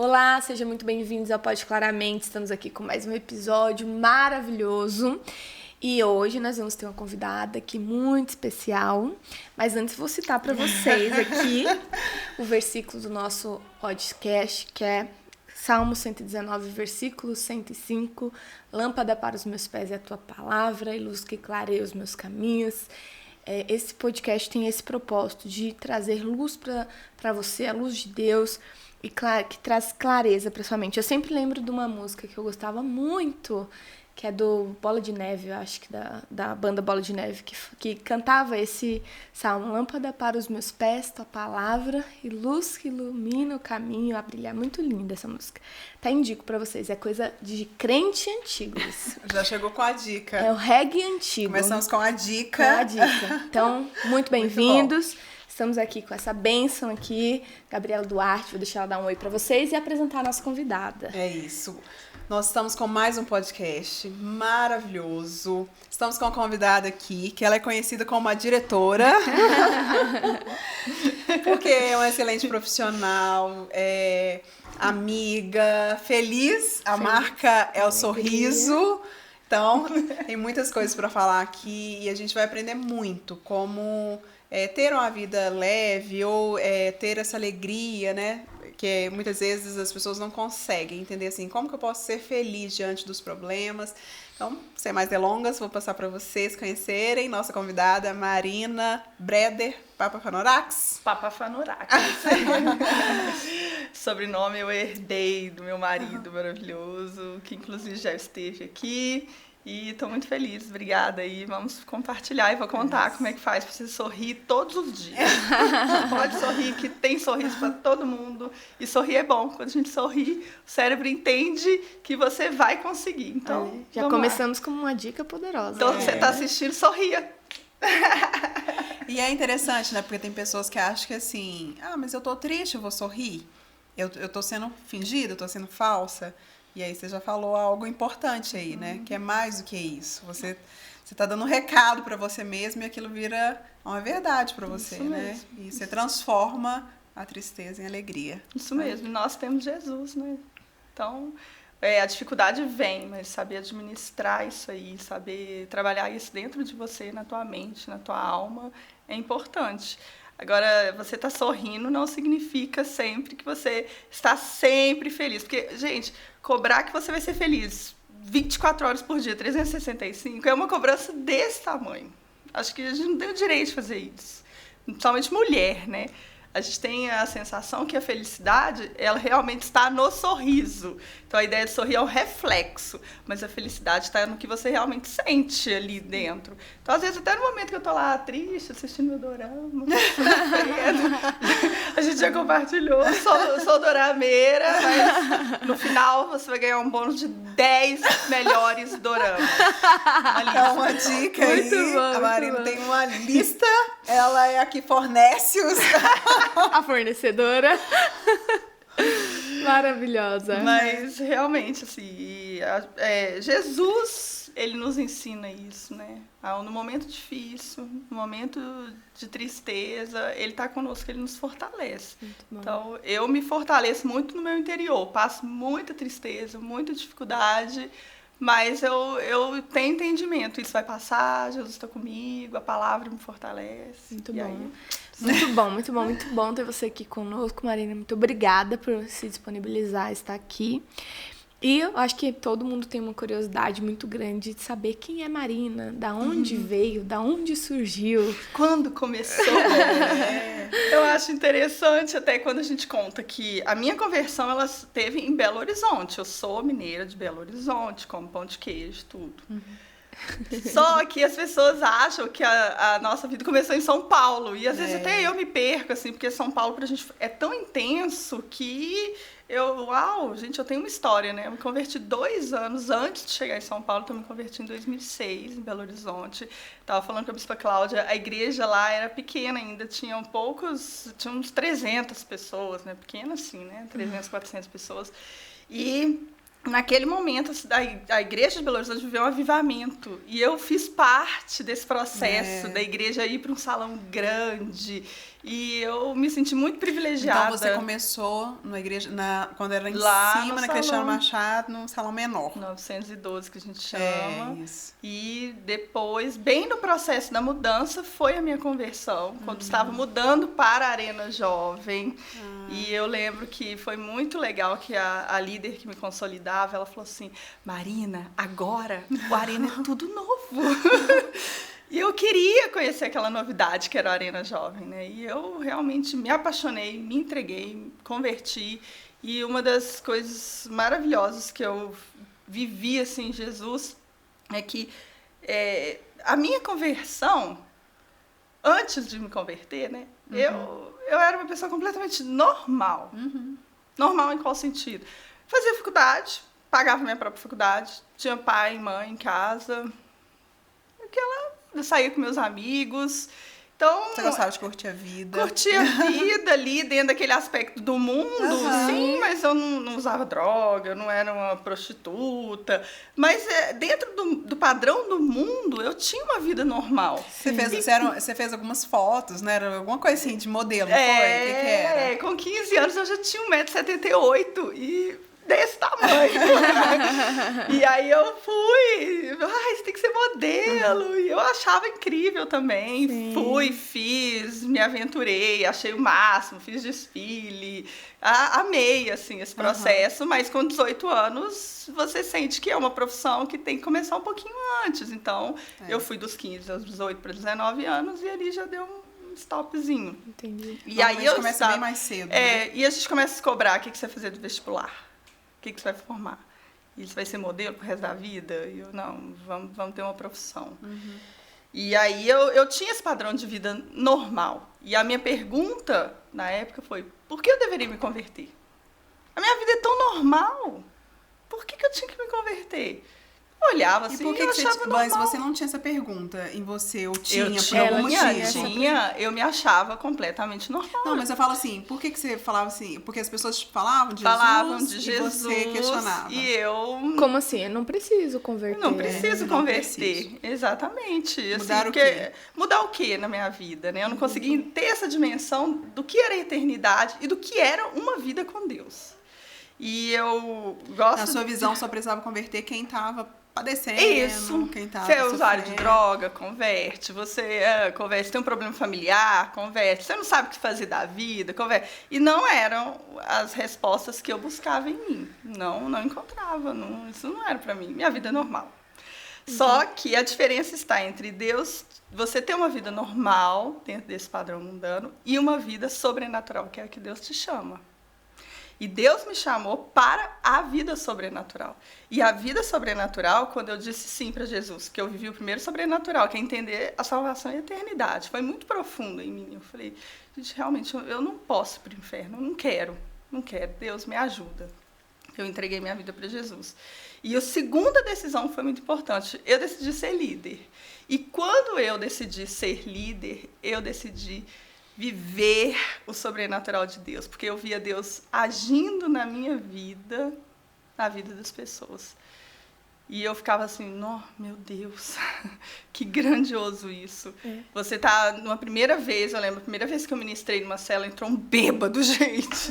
Olá, sejam muito bem-vindos ao Pode Claramente. Estamos aqui com mais um episódio maravilhoso. E hoje nós vamos ter uma convidada aqui muito especial. Mas antes vou citar para vocês aqui o versículo do nosso podcast, que é Salmo 119, versículo 105. Lâmpada para os meus pés é a tua palavra e luz que clareia os meus caminhos. Esse podcast tem esse propósito de trazer luz para você, a luz de Deus, e que traz clareza para sua mente. Eu sempre lembro de uma música que eu gostava muito, que é do Bola de Neve, eu acho que da banda Bola de Neve, que cantava esse salmo: lâmpada para os meus pés, tua palavra, e luz que ilumina o caminho a brilhar. Muito linda essa música. Tá, indico pra vocês, é coisa de crente antigo isso. Já chegou com a dica. É o reggae antigo. Começamos com a dica. Com a dica. Então, muito bem-vindos. Estamos aqui com essa bênção aqui, Gabriela Duarte. Vou deixar ela dar um oi pra vocês e apresentar a nossa convidada. É isso. Nós estamos com mais um podcast maravilhoso. Estamos com uma convidada aqui, que ela é conhecida como a diretora. Porque é uma excelente profissional, é amiga, feliz. A marca é o sorriso. Então, tem muitas coisas para falar aqui e a gente vai aprender muito como ter uma vida leve ou ter essa alegria, né? Que muitas vezes as pessoas não conseguem entender assim, como que eu posso ser feliz diante dos problemas. Então, sem mais delongas, vou passar para vocês conhecerem nossa convidada, Marina Breder Papafanorax. Papafanorax. Sobrenome eu herdei do meu marido maravilhoso, que inclusive já esteve aqui. E tô muito feliz, obrigada. E vamos compartilhar e vou contar como é que faz pra você sorrir todos os dias. Pode sorrir, que tem sorriso pra todo mundo. E sorrir é bom. Quando a gente sorri, o cérebro entende que você vai conseguir. Então, já começamos com uma dica poderosa. Então, você tá assistindo, sorria. E é interessante, né? Porque tem pessoas que acham que assim, mas eu tô triste, eu vou sorrir. Eu tô sendo fingida, eu tô sendo falsa. E aí você já falou algo importante aí, né? Que é mais do que isso. Você tá dando um recado para você mesmo e aquilo vira uma verdade para você, isso né? Mesmo. E você transforma a tristeza em alegria. Isso mesmo. Nós temos Jesus, né? Então, a dificuldade vem, mas saber administrar isso aí, saber trabalhar isso dentro de você, na tua mente, na tua alma, é importante. Agora, você tá sorrindo não significa sempre que você está sempre feliz. Porque, gente, cobrar que você vai ser feliz 24 horas por dia, 365, é uma cobrança desse tamanho. Acho que a gente não tem o direito de fazer isso. Principalmente mulher, né? A gente tem a sensação que a felicidade, ela realmente está no sorriso. Então, a ideia de sorrir é um reflexo, mas a felicidade está no que você realmente sente ali dentro. Então, às vezes, até no momento que eu tô lá triste, assistindo meu dorama, a gente já compartilhou, sou dorameira, mas no final você vai ganhar um bônus de 10 melhores doramas. Então, uma dica aí, bom, a Marina tem uma lista, ela é a que fornece os... A fornecedora. Maravilhosa. Mas realmente, assim, Jesus, ele nos ensina isso, né? No momento difícil, no momento de tristeza, ele está conosco, ele nos fortalece. Então, eu me fortaleço muito no meu interior, passo muita tristeza, muita dificuldade, mas eu tenho entendimento, isso vai passar, Jesus está comigo, a palavra me fortalece. Muito bom. Muito bom ter você aqui conosco, Marina. Muito obrigada por se disponibilizar a estar aqui. E eu acho que todo mundo tem uma curiosidade muito grande de saber quem é Marina, da onde veio, da onde surgiu. Quando começou. Eu acho interessante até quando a gente conta que a minha conversão, ela teve em Belo Horizonte. Eu sou mineira de Belo Horizonte, como pão de queijo, tudo. Só que as pessoas acham que a nossa vida começou em São Paulo. E às vezes até eu me perco, assim, porque São Paulo pra gente é tão intenso que gente, eu tenho uma história, né? Eu me converti 2 anos antes de chegar em São Paulo, então eu me converti em 2006, em Belo Horizonte. Tava falando com a Bispa Cláudia, a igreja lá era pequena ainda, tinha uns 300 pessoas, né? Pequena assim, né? 300, 400 pessoas. E naquele momento, a igreja de Belo Horizonte viveu um avivamento. E eu fiz parte desse processo da igreja ir para um salão grande E eu me senti muito privilegiada. Então você começou na igreja, quando era Lá cima, no na Cristiano Machado, num salão menor. 912, que a gente chama. Isso. E depois, bem no processo da mudança, foi a minha conversão, quando estava mudando para a Arena Jovem. E eu lembro que foi muito legal que a líder que me consolidava, ela falou assim, Marina, agora o Arena é tudo novo. E eu queria conhecer aquela novidade que era a Arena Jovem, né? E eu realmente me apaixonei, me entreguei, me converti. E uma das coisas maravilhosas que eu vivi, assim, em Jesus, é que a minha conversão, antes de me converter, né? Eu era uma pessoa completamente normal. Normal em qual sentido? Fazia faculdade, pagava minha própria faculdade, tinha pai e mãe em casa. Eu saía com meus amigos. Então, você gostava de curtir a vida? Curtia a vida ali, dentro daquele aspecto do mundo, sim, mas eu não usava droga, eu não era uma prostituta. Mas dentro do padrão do mundo, eu tinha uma vida normal. Você fez algumas fotos, né? Era alguma coisa assim de modelo, não foi? O que era? Com 15 anos eu já tinha 1,78 m e desse tamanho. E aí eu fui, você tem que ser modelo. E eu achava incrível também. Sim. Fui, fiz, me aventurei, achei o máximo, fiz desfile. Amei, assim, esse processo, mas com 18 anos você sente que é uma profissão que tem que começar um pouquinho antes. Então, eu fui dos 15 aos 18 para 19 anos e ali já deu um stopzinho. Entendi. E aí eu começa bem mais cedo. Né? E a gente começa a se cobrar o que você vai fazer do vestibular. O que você vai formar? E você vai ser modelo pro resto da vida? E eu, não, vamos ter uma profissão. E aí eu tinha esse padrão de vida normal. E a minha pergunta, na época, foi, por que eu deveria me converter? A minha vida é tão normal. Por que eu tinha que me converter? Olhava assim, e por que eu achava normal. Mas você não tinha essa pergunta em você, ou tinha eu por algum motivo? Tinha, eu me achava completamente normal. Não, mas eu falo assim, por que você falava assim? Porque as pessoas falavam de Jesus, e você questionava. E eu... Como assim? Eu não preciso converter. Não preciso converter, exatamente. Mudar assim, o quê? Mudar o quê na minha vida, né? Eu não conseguia ter essa dimensão do que era a eternidade e do que era uma vida com Deus. E eu gosto... Na sua visão, só precisava converter quem estava padecendo. Isso. Quem tava você é usuário sofrendo. de droga, converte. Você converte, tem um problema familiar, converte. Você não sabe o que fazer da vida, converte. E não eram as respostas que eu buscava em mim. Não encontrava. Isso não era para mim. Minha vida é normal. Só que a diferença está entre Deus, você ter uma vida normal, dentro desse padrão mundano, e uma vida sobrenatural, que é a que Deus te chama. E Deus me chamou para a vida sobrenatural. E a vida sobrenatural, quando eu disse sim para Jesus, que eu vivi o primeiro sobrenatural, que é entender a salvação e a eternidade, foi muito profundo em mim. Eu falei, gente, realmente, eu não posso ir para o inferno, eu não quero. Deus me ajuda. Eu entreguei minha vida para Jesus. E a segunda decisão foi muito importante. Eu decidi ser líder. E quando eu decidi ser líder, eu decidi viver o sobrenatural de Deus, porque eu via Deus agindo na minha vida, na vida das pessoas. E eu ficava assim, meu Deus, que grandioso isso. Você tá numa primeira vez, eu lembro, a primeira vez que eu ministrei numa célula, entrou um bêbado, gente.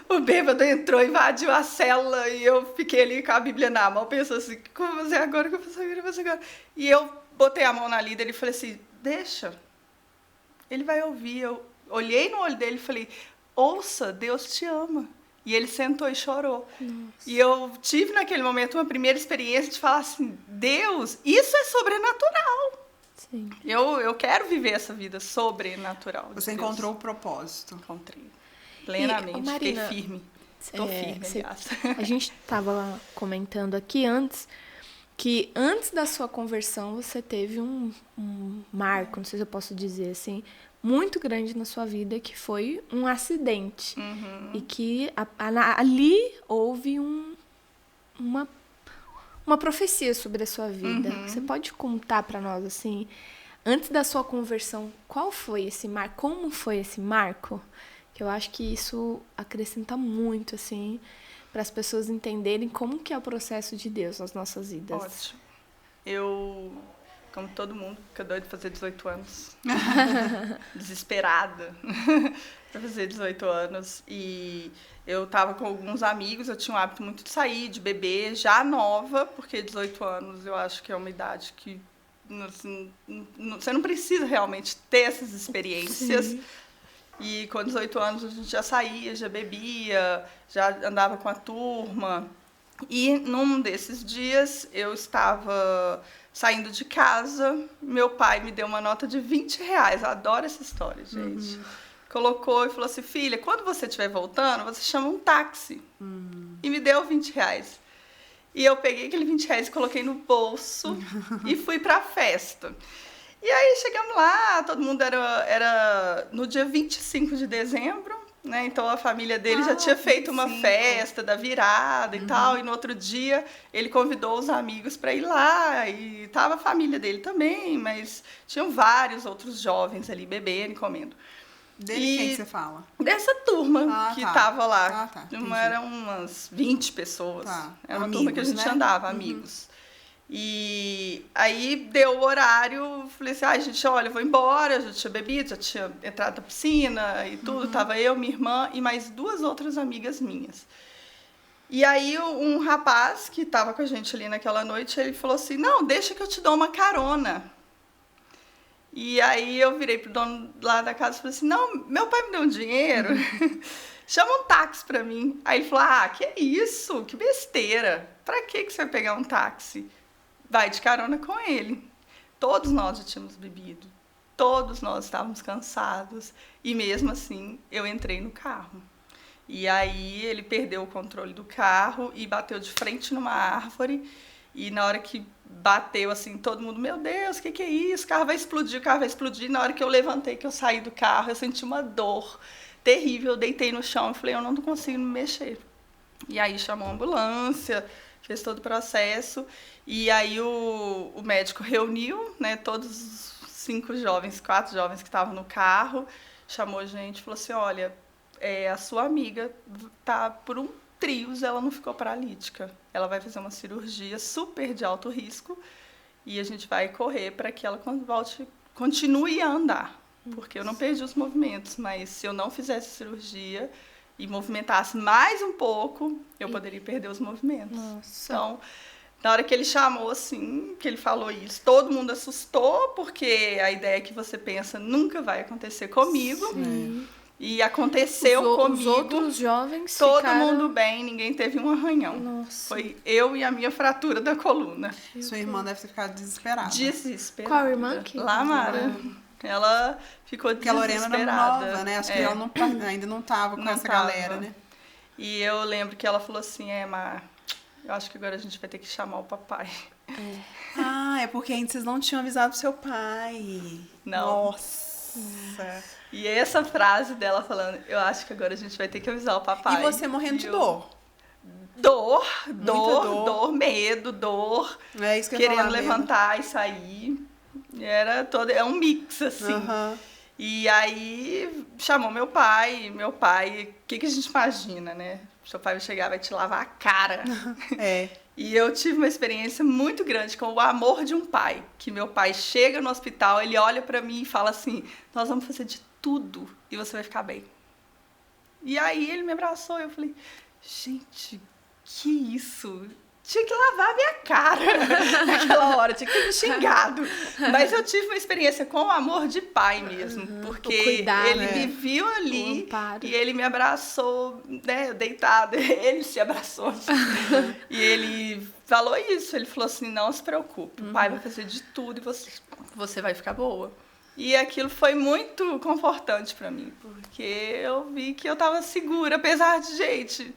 O bêbado entrou, invadiu a célula e eu fiquei ali com a Bíblia na mão, pensando assim, como eu vou fazer agora, como eu vou fazer agora? E eu botei a mão na líder e falei assim, deixa. Ele vai ouvir. Eu olhei no olho dele e falei, ouça, Deus te ama. E ele sentou e chorou. Nossa. E eu tive naquele momento uma primeira experiência de falar assim, Deus, isso é sobrenatural. Sim. Eu quero viver essa vida sobrenatural. Você encontrou o propósito. Encontrei. Plenamente. Marina, fiquei firme. Estou firme, aliás. A gente estava comentando aqui antes que antes da sua conversão você teve um marco, não sei se eu posso dizer assim, muito grande na sua vida, que foi um acidente. E que ali houve uma profecia sobre a sua vida. Você pode contar para nós, assim, antes da sua conversão, qual foi esse marco? Como foi esse marco? Que eu acho que isso acrescenta muito, assim, para as pessoas entenderem como que é o processo de Deus nas nossas vidas. Ótimo. Eu como todo mundo, fica doido de fazer 18 anos. Desesperada pra fazer 18 anos. E eu tava com alguns amigos, eu tinha um hábito muito de sair, de beber, já nova, porque 18 anos eu acho que é uma idade que assim, você não precisa realmente ter essas experiências. Sim. E com 18 anos a gente já saía, já bebia, já andava com a turma. E num desses dias eu estava saindo de casa, meu pai me deu uma nota de R$20. Eu adoro essa história, gente. Colocou e falou assim, filha, quando você estiver voltando, você chama um táxi. E me deu R$20. E eu peguei aquele R$20 e coloquei no bolso e fui pra festa. E aí chegamos lá, todo mundo era no dia 25 de dezembro, né? Então a família dele já tinha feito uma festa da virada e tal. E no outro dia ele convidou os amigos para ir lá. E tava a família dele também, mas tinham vários outros jovens ali bebendo e comendo. Dele quem você fala? Dessa turma que tava lá. Eram umas 20 pessoas. Era uma turma que a gente andava, amigos. E aí deu o horário, falei assim, gente, olha, eu vou embora, já tinha bebido, já tinha entrado na piscina e tudo, tava eu, minha irmã e mais 2 outras amigas minhas. E aí um rapaz que tava com a gente ali naquela noite, ele falou assim, não, deixa que eu te dou uma carona. E aí eu virei pro dono lá da casa e falei assim, não, meu pai me deu um dinheiro, chama um táxi pra mim. Aí ele falou, que isso, que besteira, pra que você vai pegar um táxi? Vai de carona com ele. Todos nós já tínhamos bebido, todos nós estávamos cansados e mesmo assim eu entrei no carro. E aí ele perdeu o controle do carro e bateu de frente numa árvore e na hora que bateu assim, todo mundo, meu Deus, o que é isso? O carro vai explodir, o carro vai explodir. Na hora que eu levantei, que eu saí do carro, eu senti uma dor terrível, eu deitei no chão e falei, eu não consigo me mexer. E aí chamou a ambulância, fez todo o processo, e aí o médico reuniu, né, todos os 4 jovens que estavam no carro, chamou a gente e falou assim, olha, a sua amiga tá por um trios, ela não ficou paralítica, ela vai fazer uma cirurgia super de alto risco, e a gente vai correr para que ela continue a andar, porque eu não perdi os movimentos, mas se eu não fizesse cirurgia e movimentasse mais um pouco, eu poderia perder os movimentos. Nossa. Então, na hora que ele chamou, assim, que ele falou isso, todo mundo assustou, porque a ideia que você pensa nunca vai acontecer comigo. Sim. E aconteceu comigo. Os outros jovens todo mundo bem, ninguém teve um arranhão. Nossa. Foi eu e a minha fratura da coluna. Sua irmã deve ter ficado desesperada. Desesperada. Qual irmã? Lamara. Ela ficou desesperada. Porque a Lorena era nova, né? Acho que ela ainda não estava com essa galera, né? E eu lembro que ela falou assim, Mar, eu acho que agora a gente vai ter que chamar o papai. É porque ainda vocês não tinham avisado seu pai. Não. Nossa. E essa frase dela falando, eu acho que agora a gente vai ter que avisar o papai. E você morrendo de dor? Dor, medo, dor. É isso que eu querendo levantar mesmo. E sair. Era um mix, assim. E aí chamou meu pai, o que a gente imagina, né? Seu pai vai chegar, vai te lavar a cara. E eu tive uma experiência muito grande com o amor de um pai. Que meu pai chega no hospital, ele olha pra mim e fala assim, nós vamos fazer de tudo e você vai ficar bem. E aí ele me abraçou e eu falei, gente, que isso? Tinha que lavar a minha cara naquela hora, tinha que ter me xingado. Mas eu tive uma experiência com o amor de pai mesmo, porque ele me viu ali e ele me abraçou, né, deitada, ele se abraçou. E ele falou isso, ele falou assim, não se preocupe, o pai vai fazer de tudo e você vai ficar boa. E aquilo foi muito confortante pra mim, porque eu vi que eu tava segura, apesar de, gente...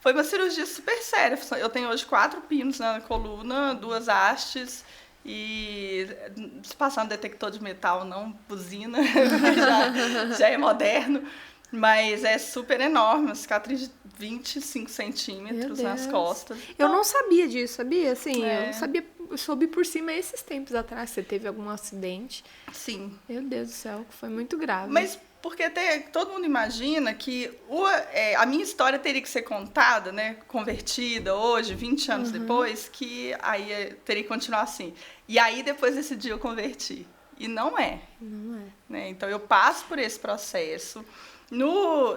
Foi uma cirurgia super séria. Eu tenho hoje 4 pinos na coluna, 2 hastes e se passar um detector de metal, não buzina, já é moderno, mas é super enorme, uma cicatriz de 25 centímetros nas costas. Eu não sabia disso, sabia? Assim, eu soube por cima esses tempos atrás. Você teve algum acidente? Sim. Meu Deus do céu, foi muito grave. Mas porque todo mundo imagina que a minha história teria que ser contada, né, convertida hoje, 20 anos depois, que aí teria que continuar assim. E aí, depois desse dia, eu converti. E não é. Não é. Né? Então, eu passo por esse processo.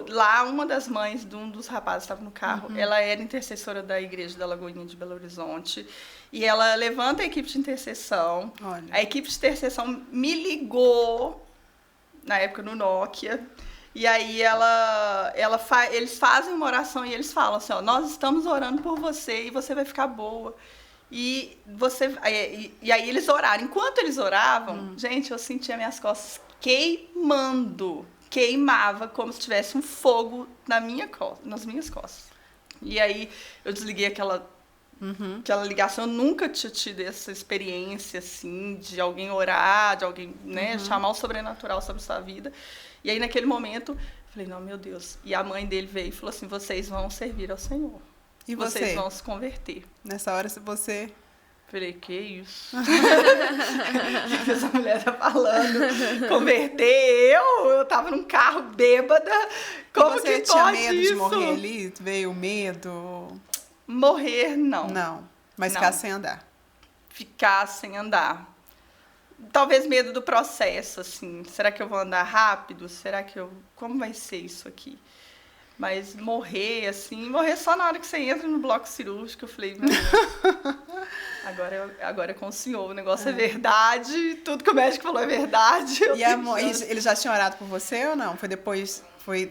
Lá, uma das mães de um dos rapazes que estava no carro, ela era intercessora da Igreja da Lagoinha de Belo Horizonte. E ela levanta a equipe de intercessão. Olha. A equipe de intercessão me ligou, na época no Nokia. E aí eles fazem uma oração e eles falam assim, ó, nós estamos orando por você e você vai ficar boa. E aí eles oraram. Enquanto eles oravam, gente, eu sentia minhas costas queimando. Queimava como se tivesse um fogo nas minhas costas. E aí eu desliguei aquela ligação. Eu nunca tinha tido essa experiência, assim, de alguém orar, de alguém, né, chamar o sobrenatural sobre sua vida. E aí, naquele momento, eu falei, não, meu Deus. E a mãe dele veio e falou assim, vocês vão servir ao Senhor. E vocês vão se converter. Nessa hora, se você... Falei, que isso? O que essa mulher tá falando? Converter eu tava num carro bêbada. Como você que tinha pode medo isso? de morrer ali? Veio medo? Morrer, não. Não. Mas Não. ficar sem andar. Ficar sem andar. Talvez medo do processo, assim. Será que eu vou andar rápido? Como vai ser isso aqui? Mas morrer, assim, morrer só na hora que você entra no bloco cirúrgico. Eu falei, meu Deus, agora é com o senhor, o negócio é verdade, tudo que o médico falou é verdade. E eles já tinham orado por você ou não? Foi depois,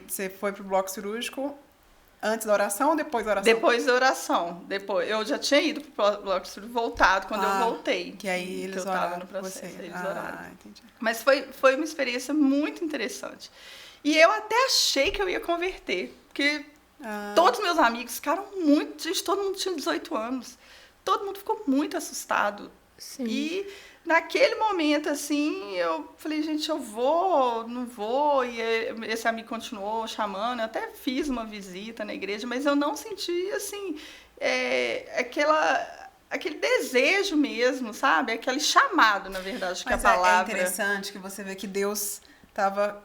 você foi pro bloco cirúrgico antes da oração ou depois da oração? Depois da oração. Eu já tinha ido pro bloco cirúrgico, voltado, quando eu voltei. Que aí eles eu oraram tava no processo, por você. eles oraram. Entendi. Mas foi uma experiência muito interessante. E eu até achei que eu ia converter, porque todos meus amigos ficaram muito... Gente, todo mundo tinha 18 anos. Todo mundo ficou muito assustado. Sim. E naquele momento, assim, eu falei, gente, eu vou, não vou. E esse amigo continuou chamando. Eu até fiz uma visita na igreja, mas eu não senti, assim, aquele desejo mesmo, sabe? Aquele chamado, na verdade, que Mas a palavra... é interessante que você vê que Deus estava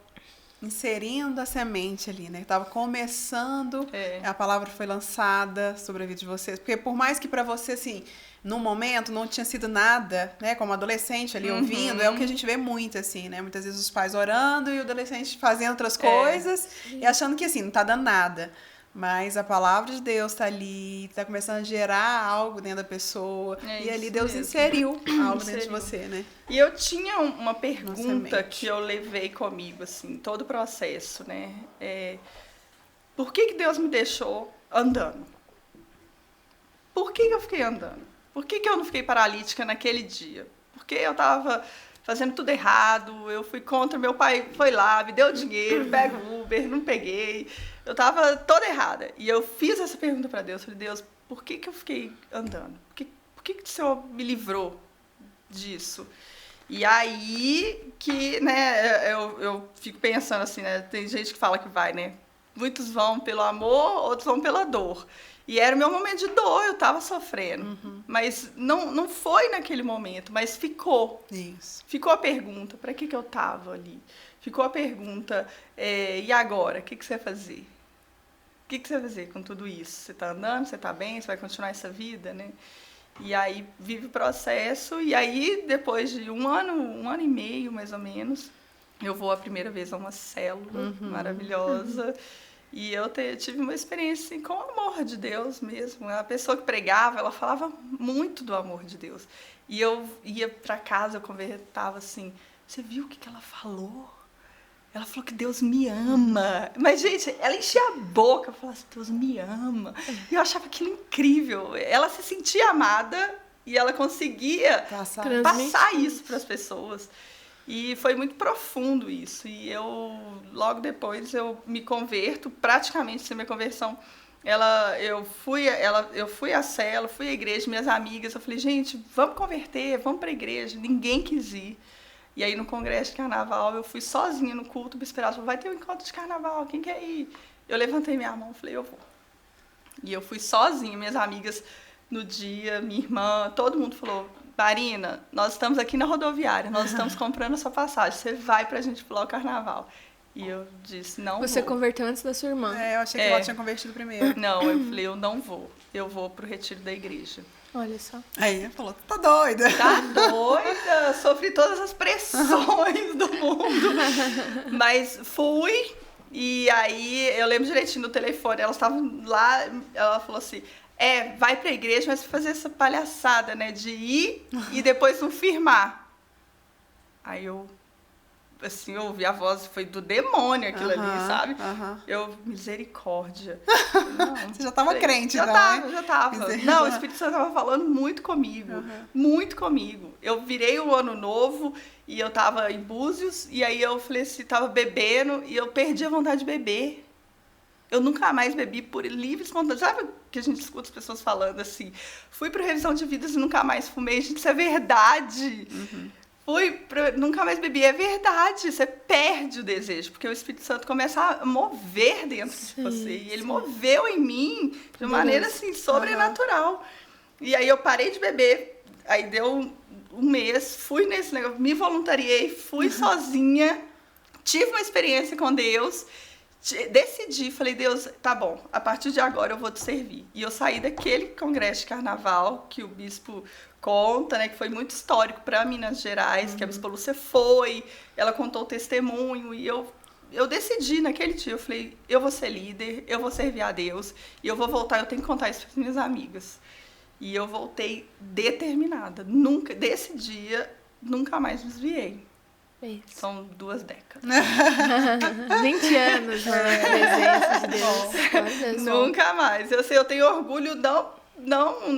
inserindo a semente ali, né? Estava começando, a palavra foi lançada sobre a vida de vocês. Porque por mais que para você, assim, no momento não tinha sido nada, né? Como adolescente ali ouvindo, é o que a gente vê muito, assim, né? Muitas vezes os pais orando e o adolescente fazendo outras coisas e achando que, assim, não tá dando nada. Mas a palavra de Deus tá ali, tá começando a gerar algo dentro da pessoa. E ali Deus inseriu algo dentro de você, né? E eu tinha uma pergunta que eu levei comigo, assim, todo o processo, né? Por que Deus me deixou andando? Por que eu fiquei andando? Por que eu não fiquei paralítica naquele dia? Porque eu tava fazendo tudo errado, eu fui contra, meu pai foi lá, me deu dinheiro, pega o Uber, não peguei. Eu tava toda errada. E eu fiz essa pergunta para Deus. Falei, Deus, por que eu fiquei andando? Por que o Senhor me livrou disso? E aí que, né, eu fico pensando assim, né? Tem gente que fala que vai, né? Muitos vão pelo amor, outros vão pela dor. E era o meu momento de dor, eu tava sofrendo. Mas não foi naquele momento, mas ficou. Isso. Ficou a pergunta, para que eu tava ali? Ficou a pergunta, e agora? O que você vai fazer? O que você vai fazer com tudo isso? Você está andando? Você está bem? Você vai continuar essa vida, né? E aí vive o processo. E aí, depois de um ano e meio, mais ou menos, eu vou a primeira vez a uma célula maravilhosa. E eu tive uma experiência assim, com o amor de Deus mesmo. A pessoa que pregava, ela falava muito do amor de Deus. E eu ia para casa, eu conversava assim, você viu o que ela falou? Ela falou que Deus me ama. Mas, gente, ela enchia a boca, falava assim, Deus me ama. E eu achava aquilo incrível. Ela se sentia amada e ela conseguia passar isso para as pessoas. E foi muito profundo isso. E logo depois, eu me converto, praticamente sem minha conversão. Eu fui à célula, fui à igreja, minhas amigas, eu falei, gente, vamos converter, vamos para a igreja. Ninguém quis ir. E aí, no congresso de carnaval, eu fui sozinha no culto, me esperava, vai ter um encontro de carnaval, quem quer ir? Eu levantei minha mão e falei, eu vou. E eu fui sozinha, minhas amigas, no dia, minha irmã, todo mundo falou, Marina, nós estamos aqui na rodoviária, nós estamos comprando a sua passagem, você vai pra gente pular o carnaval. E eu disse, não Você vou. converteu antes da sua irmã. Eu achei que ela tinha convertido primeiro. Não, eu falei, eu não vou. Eu vou pro retiro da igreja. Olha só. Aí ela falou, tá doida. Tá doida? Sofri todas as pressões do mundo. Mas fui, e aí eu lembro direitinho no telefone, elas estavam lá, ela falou assim, vai pra igreja, mas fazer essa palhaçada, né, de ir e depois não firmar. Aí eu, assim, eu ouvi a voz, foi do demônio aquilo ali, sabe? Eu, misericórdia. Não, Você já tava crente, já então, tava, né? já tava. Não, o Espírito Santo tava falando muito comigo, muito comigo. Eu virei o ano novo e eu tava em Búzios, e aí eu falei assim, tava bebendo, e eu perdi a vontade de beber. Eu nunca mais bebi por livre espontânea. Sabe que a gente escuta as pessoas falando assim, fui pra revisão de vidas e nunca mais fumei. Gente, isso é verdade. Nunca mais bebi, é verdade, você perde o desejo, porque o Espírito Santo começa a mover dentro de você, e ele moveu em mim de uma maneira assim, sobrenatural. E aí eu parei de beber, aí deu um mês, fui nesse negócio, me voluntariei, fui sozinha, tive uma experiência com Deus, decidi, falei, Deus, tá bom, a partir de agora eu vou te servir. E eu saí daquele congresso de carnaval que o bispo conta, né, que foi muito histórico para Minas Gerais, que a Bispa Lúcia foi, ela contou o testemunho, e eu decidi naquele dia, eu falei, eu vou ser líder, eu vou servir a Deus, e eu vou voltar, eu tenho que contar isso para as minhas amigas. E eu voltei determinada, desse dia, nunca mais desviei. Isso. São 2 décadas. 20 anos na presença de Deus. Olha só. Nunca mais. Eu tenho orgulho,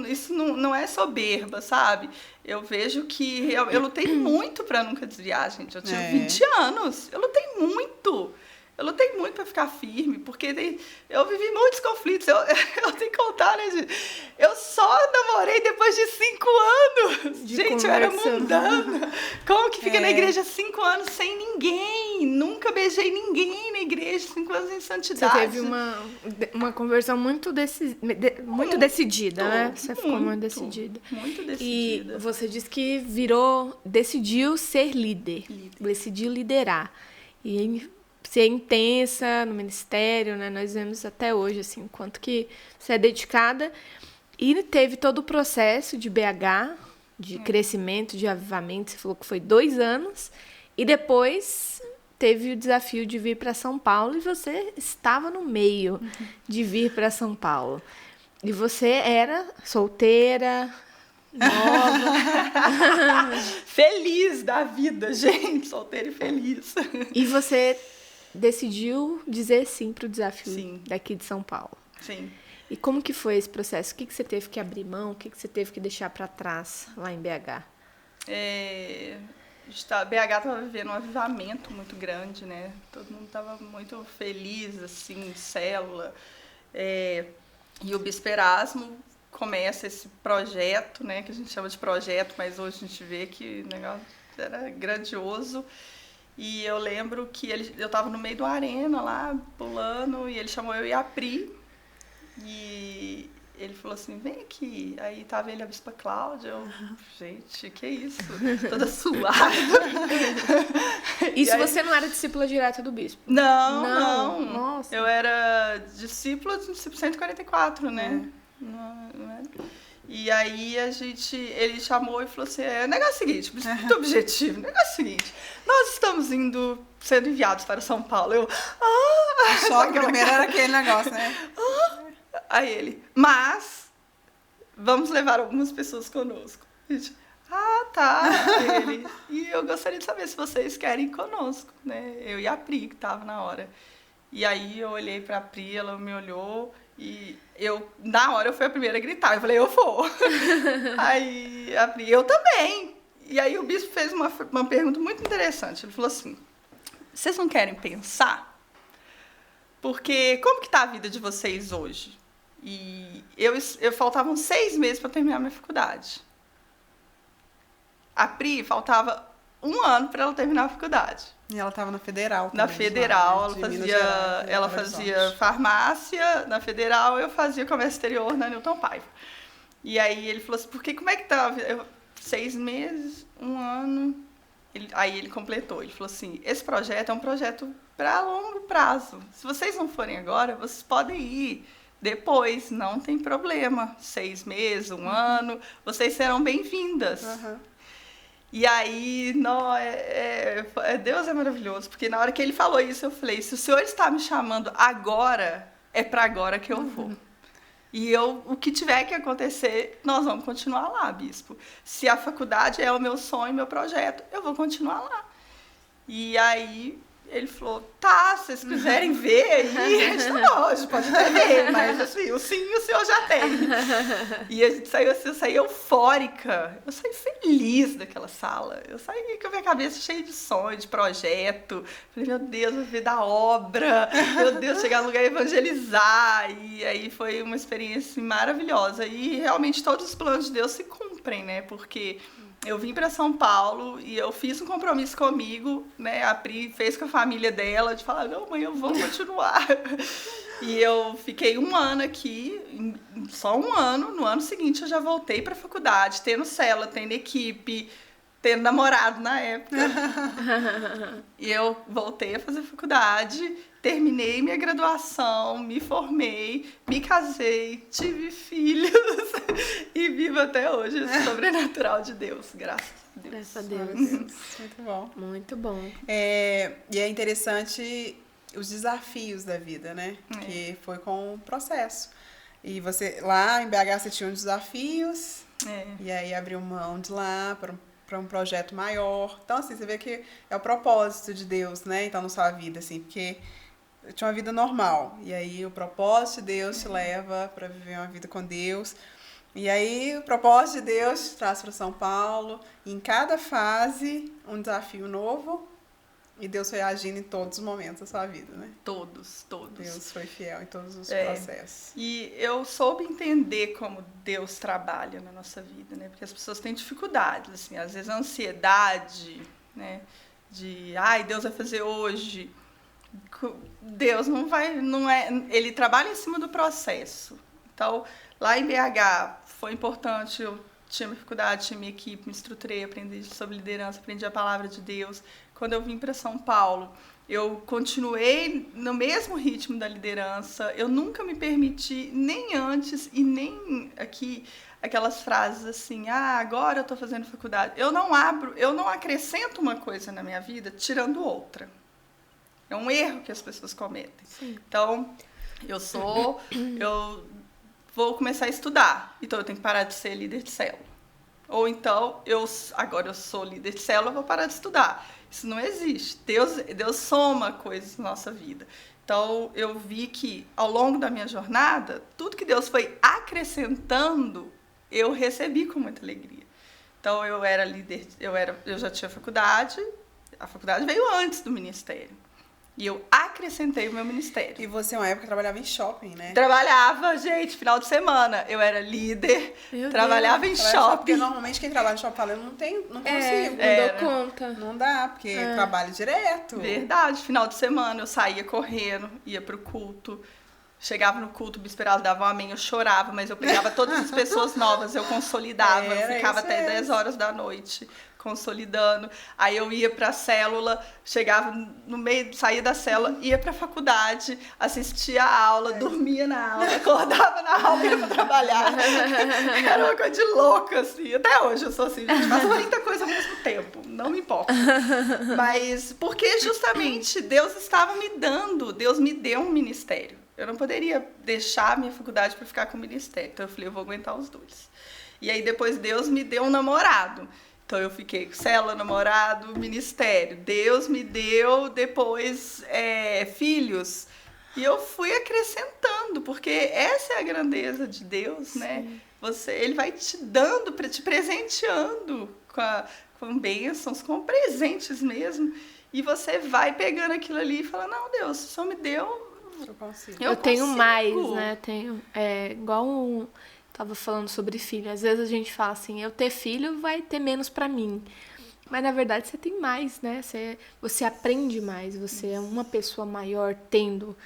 isso não é soberba, sabe? Eu vejo que eu lutei muito pra nunca desviar, gente. Eu tinha 20 anos. Eu lutei muito pra ficar firme, porque eu vivi muitos conflitos. Eu tenho que contar, né, gente? Eu só namorei depois de 5 anos. Gente, eu era mundana. Como que fica na igreja 5 anos sem ninguém? Nunca beijei ninguém na igreja, 5 anos em santidade. Você teve uma conversão muito decidida, né? Você ficou muito decidida. Muito decidida. E você disse que decidiu ser líder. Decidiu liderar. E ser intensa no ministério, né? Nós vemos até hoje, assim, o quanto que você é dedicada. E teve todo o processo de BH, de crescimento, de avivamento. Você falou que foi 2 anos. E depois teve o desafio de vir para São Paulo. E você estava no meio de vir para São Paulo. E você era solteira, nova. Feliz da vida, gente. Solteira e feliz. E você decidiu dizer sim para o desafio daqui de São Paulo. Sim. E como que foi esse processo? O que você teve que abrir mão? O que você teve que deixar para trás lá em BH? BH estava vivendo um avivamento muito grande, né? Todo mundo estava muito feliz, assim, célula. E o Bispo Erasmo começa esse projeto, né? Que a gente chama de projeto, mas hoje a gente vê que o negócio era grandioso. E eu lembro que eu estava no meio de uma arena lá, pulando, e ele chamou eu e a Pri. E ele falou assim, vem aqui. Aí tava ele e a Bispa Cláudia. Eu, gente, que isso? Toda suada. Isso aí, você não era discípula direta do bispo? Não. Nossa. Eu era discípula do discípulo 144, né? Não é? E aí ele chamou e falou assim, o negócio é o seguinte, muito objetivo, o negócio é o seguinte, nós estamos sendo enviados para São Paulo. Só que primeiro era aquele negócio, né? Aí ele, mas vamos levar algumas pessoas conosco. A gente, tá. Aí ele, e eu gostaria de saber se vocês querem ir conosco, né? Eu e a Pri, que tava na hora. E aí eu olhei pra Pri, ela me olhou e na hora eu fui a primeira a gritar. Eu falei, eu vou. Aí a Pri, eu também. E aí o bispo fez uma pergunta muito interessante. Ele falou assim, vocês não querem pensar? Porque como que tá a vida de vocês hoje? E eu faltavam 6 meses para terminar a minha faculdade. A Pri faltava 1 ano para ela terminar a faculdade. E ela estava na Federal também. Na Federal, lá, né? ela fazia farmácia na Federal, eu fazia comércio exterior na Newton Paiva. E aí ele falou assim, como é que tá? 6 meses, 1 ano. Aí ele completou, ele falou assim, esse projeto é um projeto para longo prazo. Se vocês não forem agora, vocês podem ir depois, não tem problema. 6 meses, 1 ano, vocês serão bem-vindas. E aí, Deus é maravilhoso, porque na hora que ele falou isso, eu falei, se o Senhor está me chamando agora, é para agora que eu vou. E o que tiver que acontecer, nós vamos continuar lá, bispo. Se a faculdade é o meu sonho, meu projeto, eu vou continuar lá. E aí ele falou, tá, se vocês quiserem ver aí, a gente tá hoje, pode até ver, mas assim, o sim o senhor já tem. E a gente saiu assim, eu saí eufórica, eu saí feliz daquela sala, eu saí com a minha cabeça cheia de sonho, de projeto, falei, meu Deus, vou ver da obra, meu Deus, chegar no lugar e evangelizar, e aí foi uma experiência maravilhosa, e realmente todos os planos de Deus se cumprem, né, porque eu vim para São Paulo e eu fiz um compromisso comigo, né? A Pri fez com a família dela, de falar, não, mãe, eu vou continuar. E eu fiquei 1 ano aqui, só 1 ano. No ano seguinte eu já voltei para a faculdade, tendo célula, tendo equipe, tendo namorado na época. E eu voltei a fazer faculdade, terminei minha graduação, me formei, me casei, tive filhos e vivo até hoje esse sobrenatural de Deus, graças a Deus. Graças a Deus. Muito bom. Muito bom. E é interessante os desafios da vida, né? Que foi com o processo. E você, lá em BH, você tinha uns desafios, e aí abriu mão de lá para um projeto maior. Então, assim, você vê que é o propósito de Deus, né? Então, na sua vida, assim, porque eu tinha uma vida normal. E aí, o propósito de Deus te leva para viver uma vida com Deus. E aí, o propósito de Deus te traz para São Paulo. E em cada fase, um desafio novo. E Deus foi agindo em todos os momentos da sua vida, né? Todos. Deus foi fiel em todos os processos. E eu soube entender como Deus trabalha na nossa vida, né? Porque as pessoas têm dificuldades, assim, às vezes a ansiedade, né? De, Deus vai fazer hoje. Deus não é, ele trabalha em cima do processo. Então, lá em BH foi importante, eu tinha minha faculdade, tinha minha equipe, me estruturei, aprendi sobre liderança, aprendi a palavra de Deus. Quando eu vim para São Paulo, eu continuei no mesmo ritmo da liderança, eu nunca me permiti, nem antes e nem aqui, aquelas frases assim, agora eu estou fazendo faculdade. Eu não acrescento uma coisa na minha vida tirando outra. É um erro que as pessoas cometem. Sim. Então, eu vou começar a estudar, então eu tenho que parar de ser líder de célula. Ou então, agora eu sou líder de célula, vou parar de estudar. Isso não existe. Deus soma coisas na nossa vida. Então, eu vi que, ao longo da minha jornada, tudo que Deus foi acrescentando, eu recebi com muita alegria. Então, eu era líder, eu já tinha faculdade, a faculdade veio antes do ministério. E eu acrescentei o meu ministério. E você, uma época, trabalhava em shopping, né? Trabalhava, gente, final de semana. Eu era líder, trabalhava em shopping. Porque normalmente quem trabalha em shopping fala, eu não consigo. Não dou conta. Não dá, porque trabalho direto. Verdade, final de semana eu saía correndo, ia pro culto. Chegava no culto, o bispo dava um amém, eu chorava, mas eu pegava todas as pessoas novas, eu consolidava, eu ficava até 10 horas da noite consolidando. Aí eu ia para a célula, chegava no meio, saía da célula, ia para a faculdade, assistia a aula, dormia na aula, acordava na aula e ia para trabalhar. Era uma coisa de louca, assim. Até hoje eu sou assim, gente, faço 30 coisas ao mesmo tempo, não me importa. Mas porque justamente Deus me deu um ministério. Eu não poderia deixar a minha faculdade para ficar com o ministério. Então eu falei, eu vou aguentar os dois. E aí depois Deus me deu um namorado. Então eu fiquei com célula, namorado, ministério. Deus me deu depois filhos. E eu fui acrescentando, porque essa é a grandeza de Deus, sim, né? Ele vai te dando, te presenteando com bênçãos, com presentes mesmo. E você vai pegando aquilo ali e fala, não, Deus, o Senhor me deu... Eu tenho mais, né? Igual tava falando sobre filho. Às vezes a gente fala assim, eu ter filho vai ter menos pra mim. Mas na verdade você tem mais, né? Você aprende mais, você é uma pessoa maior tendo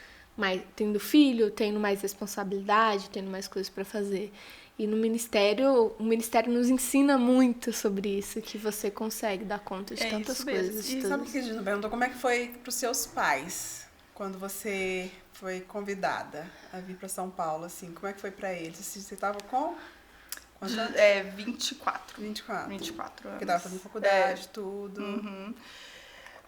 filho, tendo mais responsabilidade, tendo mais coisas pra fazer. E no ministério, o ministério nos ensina muito sobre isso, que você consegue dar conta de tantas coisas. E sabe o que a gente não perguntou? Como é que foi para os seus pais quando você foi convidada a vir para São Paulo? Assim, como é que foi para eles? Você estava com? 24. 24 anos. Porque estava fazendo faculdade, tudo. Uhum.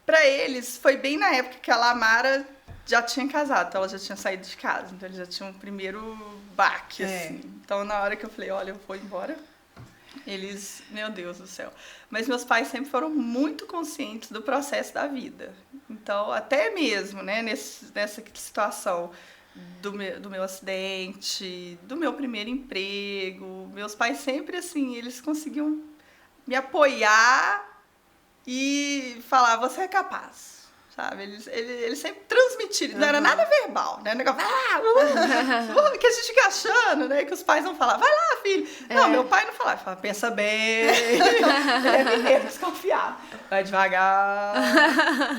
Para eles, foi bem na época que a Lamara já tinha casado, então ela já tinha saído de casa, então eles já tinham o primeiro baque, assim. Então, na hora que eu falei, olha, eu vou embora, eles, meu Deus do céu. Mas meus pais sempre foram muito conscientes do processo da vida. Então, até mesmo, né, nessa situação do meu acidente, do meu primeiro emprego, meus pais sempre, assim, eles conseguiam me apoiar e falar, você é capaz. Sabe? Eles sempre transmitiram, não era nada verbal, né? Negócio, que a gente fica achando, né? Que os pais vão falar, vai lá, filho. Não, meu pai não falava, ele falava, pensa bem, ele é mineiro, desconfiar. Vai devagar,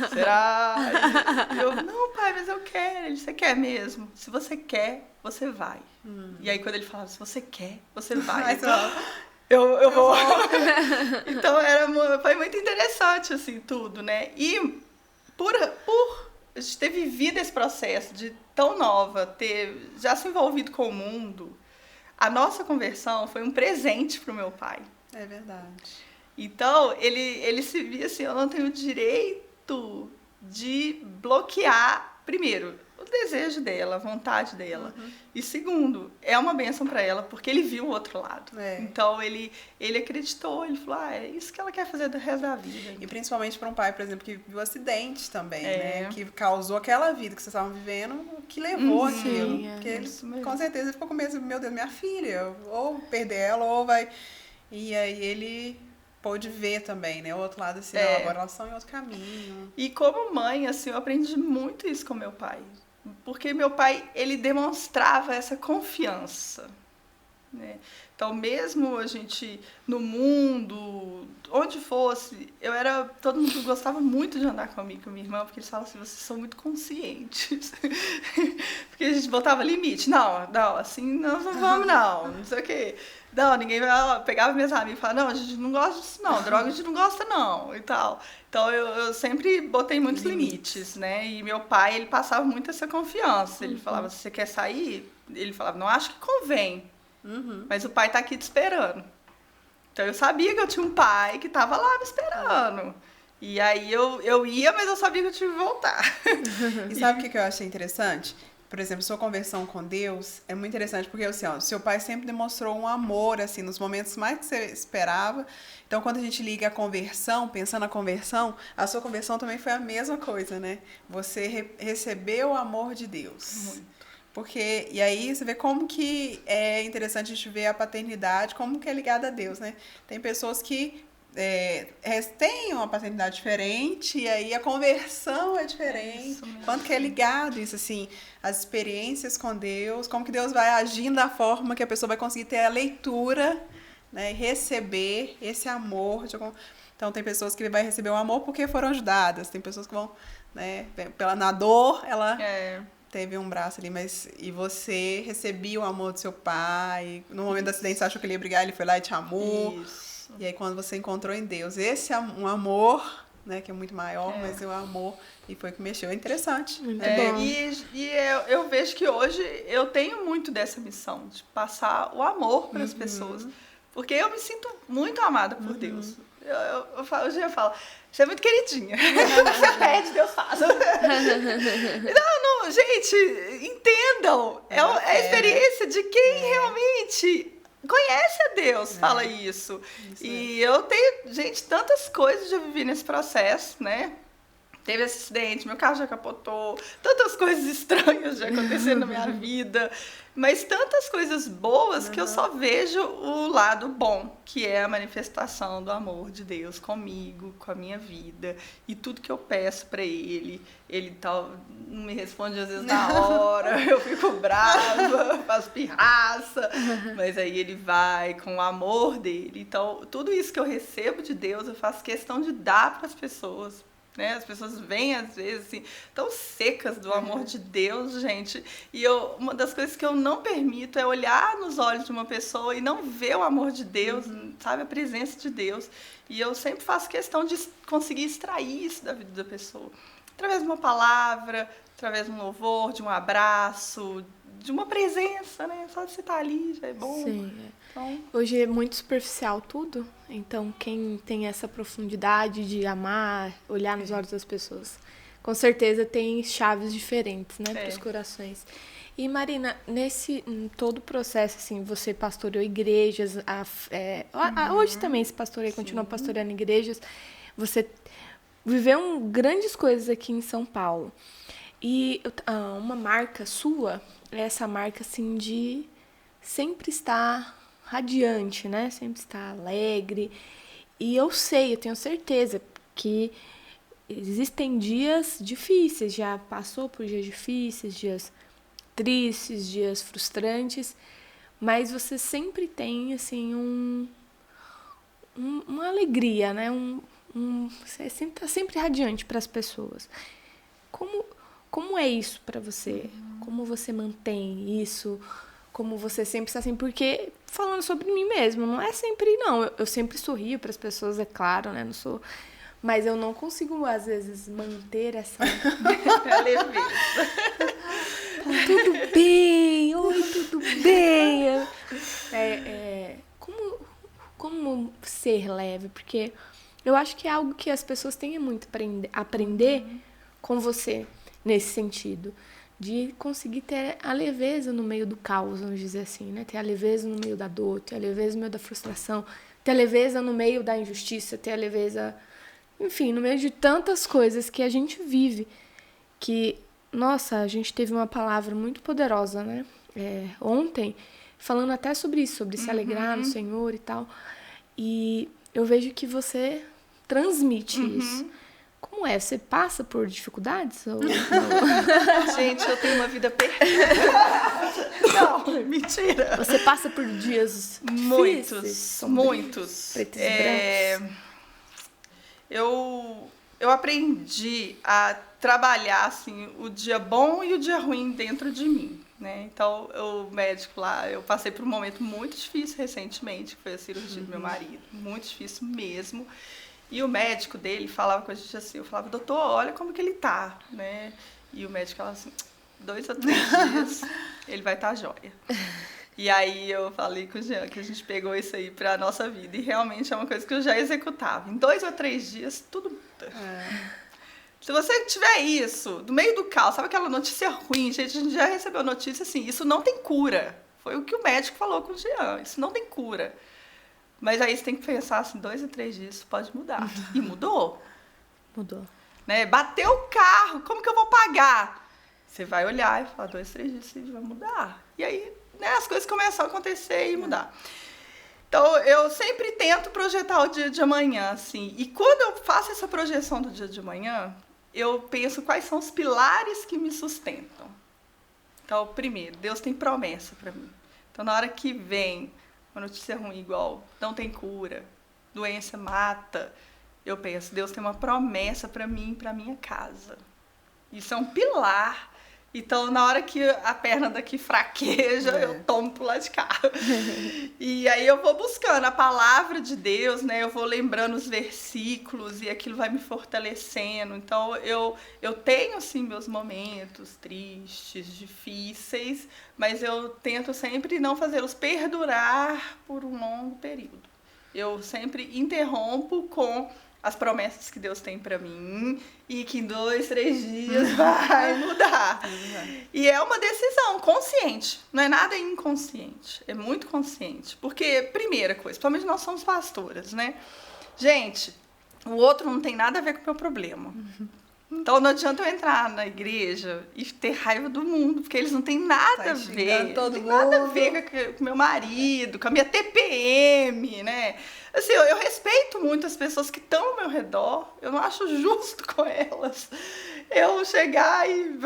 será? E eu, não, pai, mas eu quero. Ele, você quer mesmo? Se você quer, você vai. E aí, quando ele falava, se você quer, você vai. Então, eu vou. Então, foi muito interessante, assim, tudo, né? E por a gente ter vivido esse processo de tão nova, ter já se envolvido com o mundo, a nossa conversão foi um presente pro meu pai. É verdade. Então, ele se via assim, eu não tenho o direito de bloquear, primeiro, o desejo dela, a vontade dela. E segundo, é uma bênção para ela, porque ele viu o outro lado. Então, ele acreditou, ele falou, é isso que ela quer fazer do resto da vida. E principalmente para um pai, por exemplo, que viu acidente também, né? Que causou aquela vida que vocês estavam vivendo, que levou aquilo. Porque ele, com certeza, ficou com medo, meu Deus, minha filha, ou perder ela, ou vai... E aí ele pôde ver também, né? O outro lado, assim, não, agora elas estão em outro caminho. E como mãe, assim, eu aprendi muito isso com meu pai. Porque meu pai, ele demonstrava essa confiança, né? Então, mesmo a gente no mundo, onde fosse, todo mundo gostava muito de andar comigo, com minha irmã, porque eles falavam assim, vocês são muito conscientes. Porque a gente botava limite. Não, assim não vamos não sei o quê. Não, ninguém vai, pegava minhas amigas e falava, não, a gente não gosta disso não, droga a gente não gosta não, e tal. Então, eu sempre botei muitos limites, né? E meu pai, ele passava muito essa confiança. Ele falava, se você quer sair? Ele falava, não acho que convém, mas o pai tá aqui te esperando. Então, eu sabia que eu tinha um pai que tava lá me esperando. E aí, eu ia, mas eu sabia que eu tinha que voltar. E sabe o que eu achei interessante? Por exemplo, sua conversão com Deus é muito interessante, porque assim, ó, seu pai sempre demonstrou um amor, assim, nos momentos mais que você esperava. Então, quando a gente liga a conversão, pensando na conversão, a sua conversão também foi a mesma coisa, né? Você recebeu o amor de Deus. Muito. Porque, e aí você vê como que é interessante a gente ver a paternidade, como que é ligada a Deus, né? Tem pessoas que tem uma paternidade diferente e aí a conversão é diferente. Quanto que é ligado isso, assim, as experiências com Deus, como que Deus vai agindo da forma que a pessoa vai conseguir ter a leitura, né, e receber esse amor. Então, tem pessoas que vai receber o amor porque foram ajudadas, tem pessoas que vão, né, na dor, ela teve um braço ali, e você recebia o amor do seu pai, no momento do acidente você achou que ele ia brigar, ele foi lá e te amou. Isso. E aí, quando você encontrou em Deus esse um amor, né, que é muito maior, mas é o amor, e foi que mexeu. É interessante. Muito bom. E eu vejo que hoje eu tenho muito dessa missão, de passar o amor para as pessoas. Porque eu me sinto muito amada por Deus. Hoje eu falo, você é muito queridinha. Tudo que você pede, Deus faz. Não, gente, entendam. É a experiência de quem realmente conhece a Deus, fala isso. E eu tenho, gente, tantas coisas já vivi nesse processo, né? Teve esse acidente, meu carro já capotou, tantas coisas estranhas já aconteceram na minha vida, mas tantas coisas boas que eu só vejo o lado bom, que é a manifestação do amor de Deus comigo, com a minha vida, e tudo que eu peço pra ele não me responde às vezes na hora, eu fico brava, faço pirraça, mas aí ele vai com o amor dele. Então, tudo isso que eu recebo de Deus, eu faço questão de dar para as pessoas, né? As pessoas vêm, às vezes, assim, tão secas do amor de Deus, gente. E uma das coisas que eu não permito é olhar nos olhos de uma pessoa e não ver o amor de Deus, sabe? A presença de Deus. E eu sempre faço questão de conseguir extrair isso da vida da pessoa. Através de uma palavra, através de um louvor, de um abraço, de uma presença, né? Só de você estar ali já é bom. Sim. Então, Hoje é muito superficial tudo, então quem tem essa profundidade de amar, olhar nos olhos das pessoas, com certeza tem chaves diferentes, né, para os corações. E Marina, em todo o processo, assim, você pastoreou igrejas, hoje também se pastoreia, continua pastoreando igrejas, você viveu grandes coisas aqui em São Paulo. E uma marca sua é essa marca, assim, de sempre estar radiante, né? Sempre estar alegre. E eu tenho certeza que existem dias difíceis, já passou por dias difíceis, dias tristes, dias frustrantes, mas você sempre tem, assim, uma alegria, né? Você está sempre radiante para as pessoas. Como é isso para você? Como você mantém isso? Como você sempre está assim? Porque, falando sobre mim mesmo, não é sempre, não. Eu sempre sorrio para as pessoas, é claro, né? Não sou... Mas eu não consigo, às vezes, manter essa... leveza. Tudo bem, oi, tudo bem. Como ser leve? Porque eu acho que é algo que as pessoas têm muito a aprender com você, nesse sentido. De conseguir ter a leveza no meio do caos, vamos dizer assim, né? Ter a leveza no meio da dor, ter a leveza no meio da frustração, ter a leveza no meio da injustiça, ter a leveza... Enfim, no meio de tantas coisas que a gente vive, que, nossa, a gente teve uma palavra muito poderosa, né? Ontem, falando até sobre isso, sobre se alegrar no Senhor e tal. E eu vejo que você transmite isso. Como é? Você passa por dificuldades? Ou não? Gente, eu tenho uma vida perfeita. Não, mentira. Você passa por dias difíceis, muitos. Pretos e brancos? Eu aprendi a trabalhar assim, o dia bom e o dia ruim dentro de mim, né? Então, o médico lá, eu passei por um momento muito difícil recentemente, que foi a cirurgia do meu marido. Muito difícil mesmo. E o médico dele falava com a gente assim, eu falava, doutor, olha como que ele tá, né? E o médico falava assim, 2 ou 3 dias, ele vai estar jóia. E aí eu falei com o Jean que a gente pegou isso aí pra nossa vida. E realmente é uma coisa que eu já executava. Em 2 ou 3 dias, tudo muda. Se você tiver isso, no meio do caos, sabe aquela notícia ruim? Gente, a gente já recebeu notícia assim, isso não tem cura. Foi o que o médico falou com o Jean, isso não tem cura. Mas aí você tem que pensar assim, 2 ou 3 dias, isso pode mudar. E mudou. Mudou. Né? Bateu o carro, como que eu vou pagar? Você vai olhar e falar, 2, 3 dias isso vai mudar. E aí, né, as coisas começam a acontecer e mudar. Então, eu sempre tento projetar o dia de amanhã, assim. E quando eu faço essa projeção do dia de amanhã, eu penso quais são os pilares que me sustentam. Então, primeiro, Deus tem promessa para mim. Então, na hora que vem uma notícia ruim, igual não tem cura, doença mata, eu penso, Deus tem uma promessa para mim e para minha casa. Isso é um pilar. Então, na hora que a perna daqui fraqueja, eu tomo pro lado de cá. E aí eu vou buscando a palavra de Deus, né? Eu vou lembrando os versículos e aquilo vai me fortalecendo. Então, eu tenho, assim, meus momentos tristes, difíceis, mas eu tento sempre não fazê-los perdurar por um longo período. Eu sempre interrompo com as promessas que Deus tem para mim e que em 2, 3 dias vai mudar. E é uma decisão consciente, não é nada inconsciente, é muito consciente. Porque, primeira coisa, principalmente nós somos pastoras, né? Gente, o outro não tem nada a ver com o meu problema. Então não adianta eu entrar na igreja e ter raiva do mundo, porque eles não têm nada a ver. Não tem nada a ver com o meu marido, com a minha TPM, né? Assim, eu respeito muito as pessoas que estão ao meu redor, eu não acho justo com elas eu chegar e...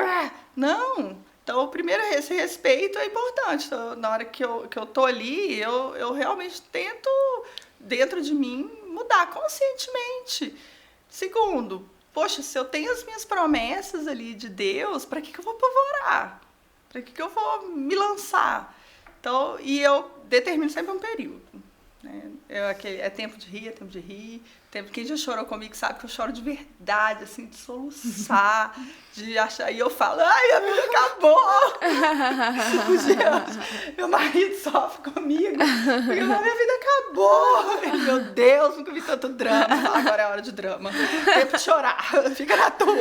Não! Então, primeiro, esse respeito é importante. Então, na hora que eu tô ali, eu realmente tento, dentro de mim, mudar conscientemente. Segundo, poxa, se eu tenho as minhas promessas ali de Deus, para que eu vou apavorar? Para que eu vou me lançar? Então, e eu determino sempre um período, né? É tempo de rir, é tempo de rir. Quem já chorou comigo sabe que eu choro de verdade, assim, de soluçar, de achar. E eu falo, ai, a vida acabou! Meu marido sofre comigo, porque minha vida acabou! Meu Deus, nunca vi tanto drama. Agora é hora de drama. Tempo de chorar, fica na tua.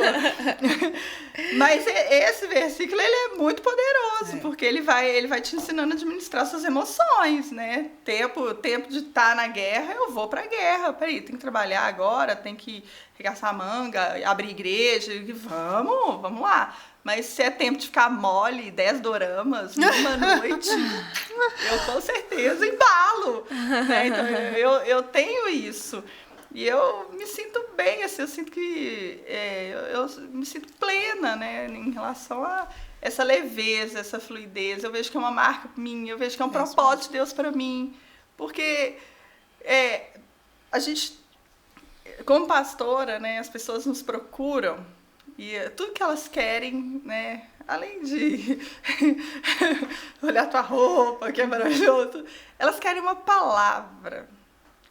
Mas esse versículo, ele é muito poderoso, porque ele vai te ensinando a administrar suas emoções, né? Tempo de estar na guerra, eu vou pra guerra. Peraí, tem que trabalhar agora, tem que arregaçar a manga, abrir igreja, vamos lá. Mas se é tempo de ficar mole, 10 doramas, numa noite, eu com certeza embalo. Né? Então eu tenho isso. E eu me sinto bem, assim, eu sinto que eu me sinto plena, né, em relação a essa leveza, essa fluidez. Eu vejo que é uma marca minha, eu vejo que é um propósito de Deus para mim. Porque a gente, como pastora, né, as pessoas nos procuram e tudo que elas querem, né, além de olhar tua roupa, que é maravilhoso, elas querem uma palavra.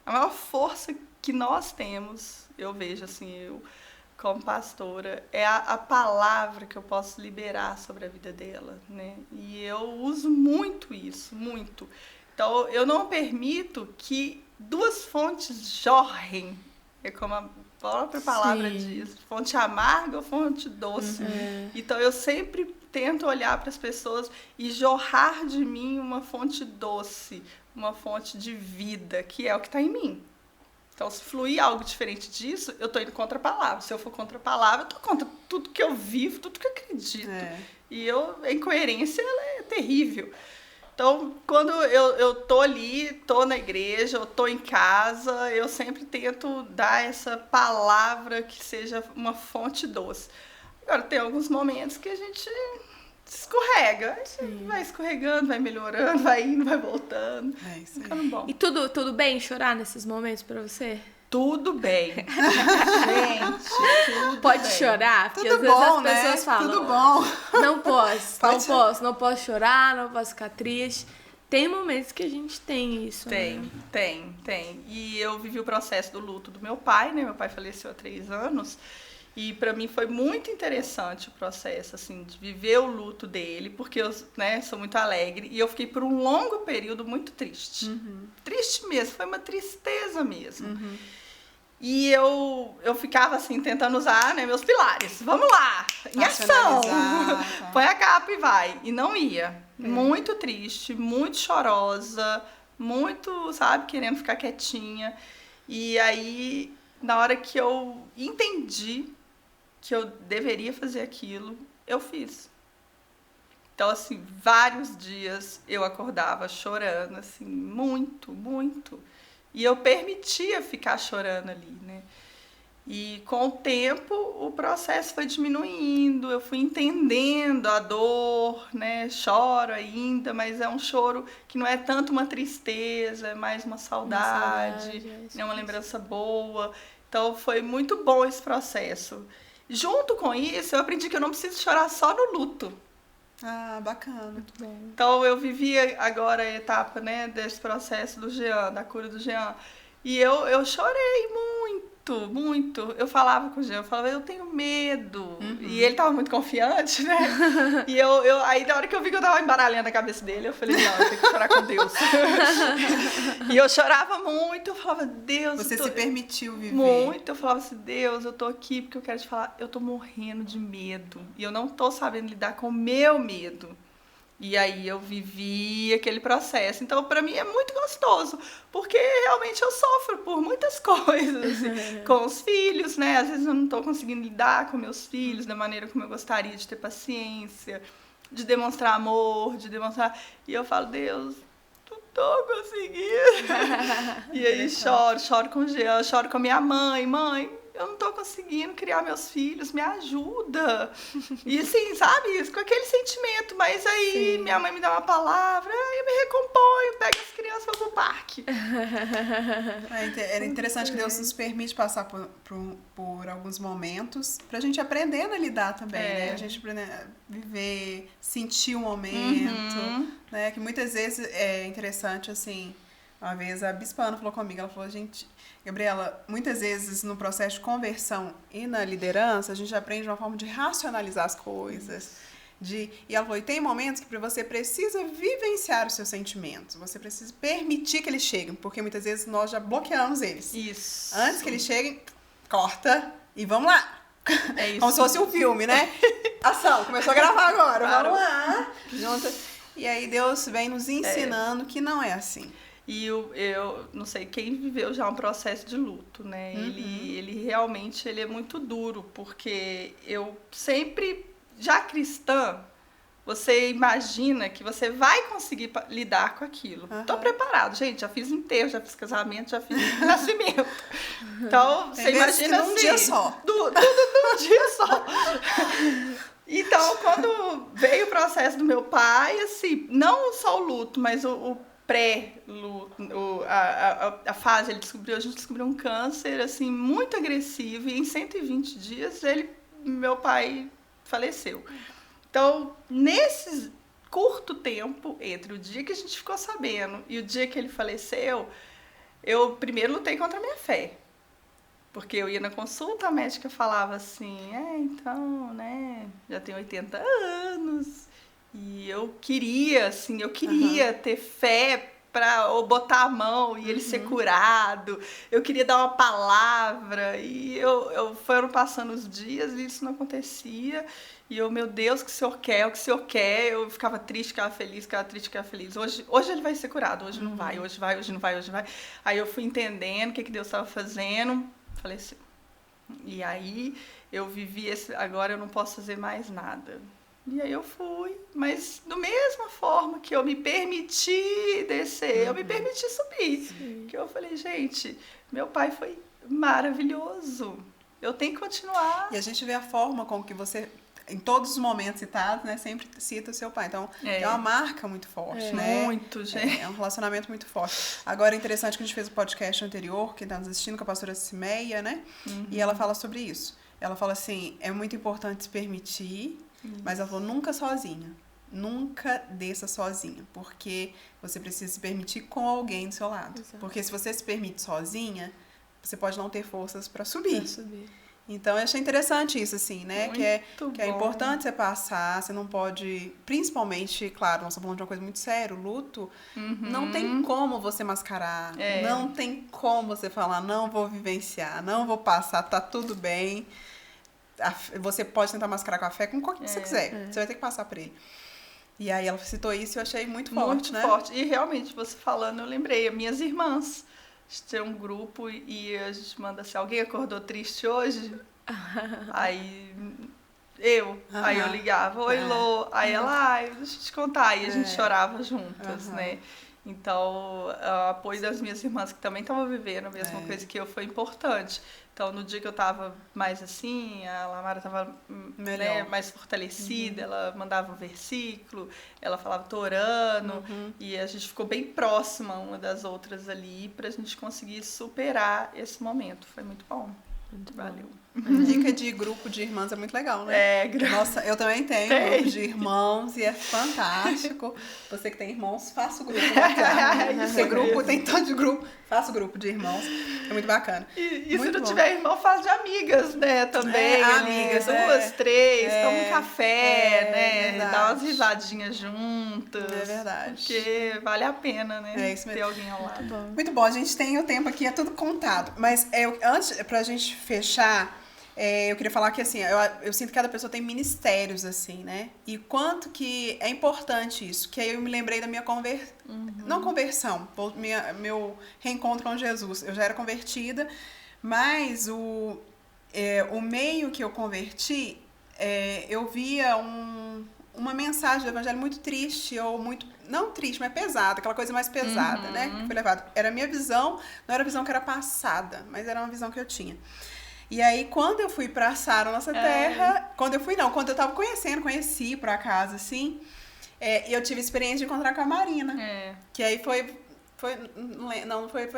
A maior força que nós temos, eu vejo assim, eu como pastora, é a palavra que eu posso liberar sobre a vida dela, né? E eu uso muito isso, muito. Então, eu não permito que duas fontes jorrem, é como a própria palavra diz, fonte amarga ou fonte doce. Então, eu sempre tento olhar para as pessoas e jorrar de mim uma fonte doce, uma fonte de vida, que é o que está em mim. Então, se fluir algo diferente disso, eu estou indo contra a palavra. Se eu for contra a palavra, eu estou contra tudo que eu vivo, tudo que eu acredito. E a incoerência, ela é terrível. Então, quando eu tô ali, tô na igreja, eu tô em casa, eu sempre tento dar essa palavra que seja uma fonte doce. Agora, tem alguns momentos que a gente escorrega, vai escorregando, vai melhorando, vai indo, vai voltando. Isso aí. Ficando bom. E tudo bem chorar nesses momentos pra você? Tudo bem. Gente, tudo Pode bem. chorar? Porque Tudo às vezes bom, as né? pessoas falam, Tudo bom. não posso chorar, não posso ficar triste. Tem momentos que a gente tem isso, né? Tem. E eu vivi o processo do luto do meu pai, né? Meu pai faleceu há 3 anos. E para mim foi muito interessante o processo, assim, de viver o luto dele, porque eu, né, sou muito alegre. E eu fiquei por um longo período muito triste. Triste mesmo, foi uma tristeza mesmo. E eu ficava, assim, tentando usar, né, meus pilares. Vamos lá, em ação! Põe a capa e vai. E não ia. Muito triste, muito chorosa, muito, sabe, querendo ficar quietinha. E aí, na hora que eu entendi que eu deveria fazer aquilo, eu fiz. Então, assim, vários dias eu acordava chorando, assim, muito, muito. E eu permitia ficar chorando ali, né? E com o tempo o processo foi diminuindo, eu fui entendendo a dor, né? Choro ainda, mas é um choro que não é tanto uma tristeza, é mais uma saudade, é uma lembrança boa. Então foi muito bom esse processo. Junto com isso, eu aprendi que eu não preciso chorar só no luto. Ah, bacana. Muito bom. Então eu vivia agora a etapa, né, desse processo do Jean, da cura do Jean. E eu chorei muito. Eu falava com o Jean, eu falava, eu tenho medo. E ele tava muito confiante, né? E aí na hora que eu vi que eu tava embaralhando a cabeça dele, eu falei, não, eu tenho que chorar com Deus. E eu chorava muito, eu falava, Deus... Você se permitiu viver. Muito, eu falava assim, Deus, eu tô aqui porque eu quero te falar, eu tô morrendo de medo. E eu não tô sabendo lidar com o meu medo. E aí eu vivi aquele processo. Então, para mim é muito gostoso, porque realmente eu sofro por muitas coisas. Assim, com os filhos, né? Às vezes eu não estou conseguindo lidar com meus filhos da maneira como eu gostaria, de ter paciência, de demonstrar amor, de demonstrar... E eu falo, Deus, não tô conseguindo. E aí choro com o Jean, choro com a minha mãe. Mãe, eu não tô conseguindo criar meus filhos, me ajuda. E assim, sabe, com aquele sentimento. Mas aí minha mãe me dá uma palavra, eu me recomponho, pego as crianças e vou pro parque. É interessante que Deus nos permite passar por alguns momentos pra gente aprendendo a lidar também, né? A gente aprender a viver, sentir o momento, né? Que muitas vezes é interessante, assim... Uma vez a Bispa Ana falou comigo, ela falou, gente, Gabriela, muitas vezes no processo de conversão e na liderança, a gente aprende uma forma de racionalizar as coisas. E ela falou, e tem momentos que você precisa vivenciar os seus sentimentos, você precisa permitir que eles cheguem, porque muitas vezes nós já bloqueamos eles. Isso. Antes que eles cheguem, corta e vamos lá. É isso. Como se fosse um filme, né? Ação, começou a gravar agora, vamos lá. Junta. E aí Deus vem nos ensinando que não é assim. E eu não sei, quem viveu já um processo de luto, né? Ele realmente ele é muito duro, porque eu sempre, já cristã, você imagina que você vai conseguir lidar com aquilo. Tô preparado, gente, já fiz enterro, já fiz casamento, já fiz nascimento. Então, você imagina assim... Num dia só. Tudo num dia só. Então, quando veio o processo do meu pai, assim, não só o luto, mas o pré-luto, a fase, a gente descobriu um câncer, assim, muito agressivo, e em 120 dias, meu pai faleceu. Então, nesse curto tempo, entre o dia que a gente ficou sabendo e o dia que ele faleceu, eu primeiro lutei contra a minha fé. Porque eu ia na consulta, a médica falava assim, então, né, já tenho 80 anos... E eu queria ter fé para botar a mão e ele ser curado. Eu queria dar uma palavra. E foram passando os dias e isso não acontecia. E eu, meu Deus, o que o Senhor quer? O que o Senhor quer? Eu ficava triste, ficava feliz, ficava triste, ficava feliz. Hoje ele vai ser curado, hoje não vai, hoje vai, hoje não vai, hoje vai. Aí eu fui entendendo o que Deus estava fazendo. Faleceu. E aí eu vivi agora eu não posso fazer mais nada. E aí eu fui, mas da mesma forma que eu me permiti descer, eu me permiti subir. Sim. Que eu falei, gente, meu pai foi maravilhoso, eu tenho que continuar. E a gente vê a forma com que você, em todos os momentos citados, né, sempre cita o seu pai. Então, é uma marca muito forte, né? Muito, gente. É um relacionamento muito forte. Agora, é interessante que a gente fez o podcast anterior, quem está nos assistindo, com a pastora Cimeia, né? E ela fala sobre isso. Ela fala assim, é muito importante se permitir, mas ela falou, nunca sozinha. Nunca desça sozinha. Porque você precisa se permitir com alguém do seu lado. Exato. Porque se você se permite sozinha, você pode não ter forças para subir. Então, eu achei interessante isso, assim, né? Que é importante você passar, você não pode... Principalmente, claro, nós estamos falando de uma coisa muito séria, o luto, não tem como você mascarar, não tem como você falar, não vou vivenciar, não vou passar, tá tudo bem. Você pode tentar mascarar com a fé com o que você quiser. Você vai ter que passar por ele. E aí ela citou isso e eu achei muito forte, né? Muito forte. E realmente, você falando, eu lembrei, minhas irmãs. A gente tem um grupo e a gente manda assim, alguém acordou triste hoje? Aí aí eu ligava, oi Lô. Aí ela, deixa eu te contar. E a gente chorava juntas, né? Então, o apoio das minhas irmãs que também estavam vivendo a mesma coisa que eu foi importante. Então, no dia que eu tava mais assim, a Lamara tava mais fortalecida, ela mandava um versículo, ela falava, tô orando, e a gente ficou bem próxima uma das outras ali pra gente conseguir superar esse momento. Foi muito bom. Valeu. Dica de grupo de irmãs é muito legal, né? Nossa, eu também tenho um grupo de irmãos e é fantástico. Você que tem irmãos, faça o grupo. Tem grupo, tem tanto de grupo, faça o grupo de irmãos. É muito bacana. E se não tiver irmão, faz de amigas, né? Também. Amigas, 2, 3, toma um café, né? Dá umas risadinhas juntas. É verdade. Porque vale a pena, né? É isso mesmo. Ter alguém ao lado. Muito bom, a gente tem o tempo aqui, é tudo contado. Mas antes, pra gente fechar, eu queria falar que, assim, eu sinto que cada pessoa tem ministérios, assim, né? E quanto que é importante isso. Que aí eu me lembrei da minha não conversão, meu reencontro com Jesus. Eu já era convertida, mas o meio que eu converti, eu via uma mensagem do evangelho muito triste, ou muito... Não triste, mas pesada, aquela coisa mais pesada, né? Que foi levada. Era a minha visão, não era a visão que era passada, mas era uma visão que eu tinha. E aí, quando eu fui pra Sara, Nossa Terra... Quando eu tava conheci por acaso, assim. E eu tive a experiência de encontrar com a Marina. Que aí foi